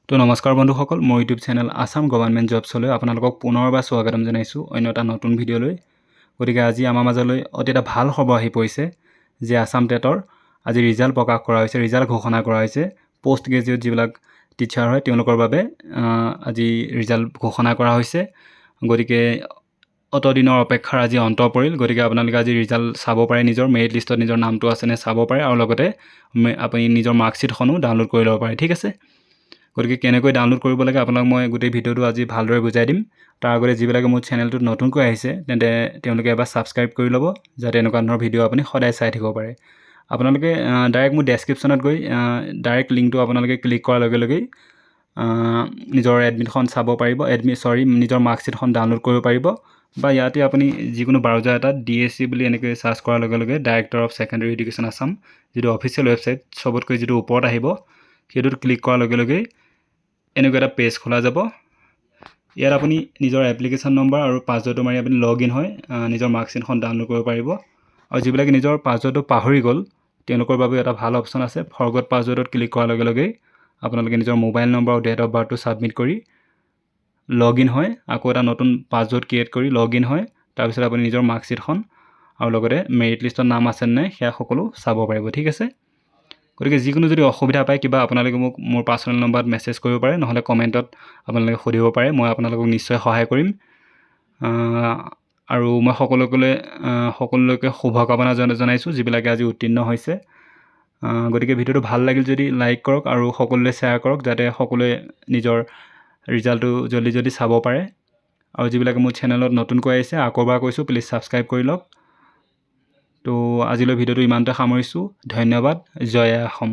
তো নমস্কাৰ বন্ধুসকল, মোৰ ইউটিউব চেনেল আসাম গভৰ্ণমেণ্ট জবছলৈ আপোনালোকক পুনৰবাৰ স্বাগতম জনাইছোঁ অন্য এটা নতুন ভিডিঅ'লৈ। গতিকে আজি আমাৰ মাজলৈ অতি এটা ভাল খবৰ আহি পৰিছে যে আসাম টেটৰ আজি ৰিজাল্ট প্ৰকাশ কৰা হৈছে, ৰিজাল্ট ঘোষণা কৰা হৈছে। পোষ্ট গ্ৰেজুৱেট যিবিলাক টিচাৰ হয় তেওঁলোকৰ বাবে আজি ৰিজাল্ট ঘোষণা কৰা হৈছে। গতিকে অতদিনৰ অপেক্ষাৰ আজি অন্ত পৰিল। গতিকে আপোনালোকে আজি ৰিজাল্ট চাব পাৰে, নিজৰ মেৰিট লিষ্টত নিজৰ নামটো আছেনে চাব পাৰে, আৰু লগতে আপুনি নিজৰ মাৰ্কশ্বিটখনো ডাউনলোড কৰি ল'ব পাৰে। ঠিক আছে, গতিকে কেনেকৈ ডাউনলোড কৰিব লাগে আপোনাক মই গোটেই ভিডিঅ'টো আজি ভালদৰে বুজাই দিম। তাৰ আগতে যিবিলাকে মোৰ চেনেলটোত নতুনকৈ আহিছে তেন্তে তেওঁলোকে এবাৰ ছাবস্ক্ৰাইব কৰি ল'ব, যাতে এনেকুৱা ধৰণৰ ভিডিঅ' আপুনি সদায় চাই থাকিব পাৰে। আপোনালোকে ডাইৰেক্ট মোৰ ডেছক্ৰিপশ্যনত গৈ ডাইৰেক্ট লিংকটো আপোনালোকে ক্লিক কৰাৰ লগে লগেই নিজৰ এডমিটখন চাব পাৰিব, নিজৰ মাৰ্কশ্বিটখন ডাউনলোড কৰিব পাৰিব। বা ইয়াতে আপুনি যিকোনো ব্ৰাউজাৰ এটাত DSC বুলি এনেকৈ চাৰ্চ কৰাৰ লগে লগে director of secondary education Assam যিটো অফিচিয়েল ৱেবছাইট চবতকৈ যিটো ওপৰত আহিব সেইটোত ক্লিক কৰাৰ লগে লগেই এনেকুৱা এটা পেজ খোলা যাব। ইয়াত আপুনি নিজৰ এপ্লিকেশ্যন নম্বৰ আৰু পাছৱৰ্ডটো মাৰি আপুনি লগ ইন হৈ নিজৰ মাৰ্কশ্বিটখন ডাউনলোড কৰিব পাৰিব। আৰু যিবিলাকে নিজৰ পাছৱৰ্ডটো পাহৰি গ'ল তেওঁলোকৰ বাবে এটা ভাল অপশ্যন আছে, ফৰগট পাছৱৰ্ডত ক্লিক কৰাৰ লগে লগেই আপোনালোকে নিজৰ মোবাইল নম্বৰ আৰু ডেট অফ বাৰ্থটো ছাবমিট কৰি লগ ইন হৈ আকৌ এটা নতুন পাছৱৰ্ড ক্ৰিয়েট কৰি লগ ইন হৈ তাৰপিছত আপুনি নিজৰ মাৰ্কশ্বিটখন আৰু লগতে মেৰিট লিষ্টত নাম আছে নাই সেয়া সকলো চাব পাৰিব। ঠিক আছে, গতিকে যিকোনো যদি অসুবিধা পায় কিবা আপোনালোকে মোক মোৰ পাৰ্চনেল নম্বৰত মেছেজ কৰিব পাৰে, নহ'লে কমেণ্টত আপোনালোকে সুধিব পাৰে, মই আপোনালোকক নিশ্চয় সহায় কৰিম। আৰু মই সকলোলৈকে শুভকামনা জনাইছোঁ যিবিলাকে আজি উত্তীৰ্ণ হৈছে। গতিকে ভিডিঅ'টো ভাল লাগিল যদি লাইক কৰক আৰু সকলোলৈ শ্বেয়াৰ কৰক, যাতে সকলোৱে নিজৰ ৰিজাল্টটো জল্দি চাব পাৰে। আৰু যিবিলাকে মোৰ চেনেলত নতুনকৈ আহিছে আকৌ এবাৰ কৈছোঁ, প্লিজ ছাবস্ক্ৰাইব কৰি লওক। তো আজিলৈ ভিডিঅ'টো ইমানতে সামৰিছোঁ। ধন্যবাদ। জয় অসম।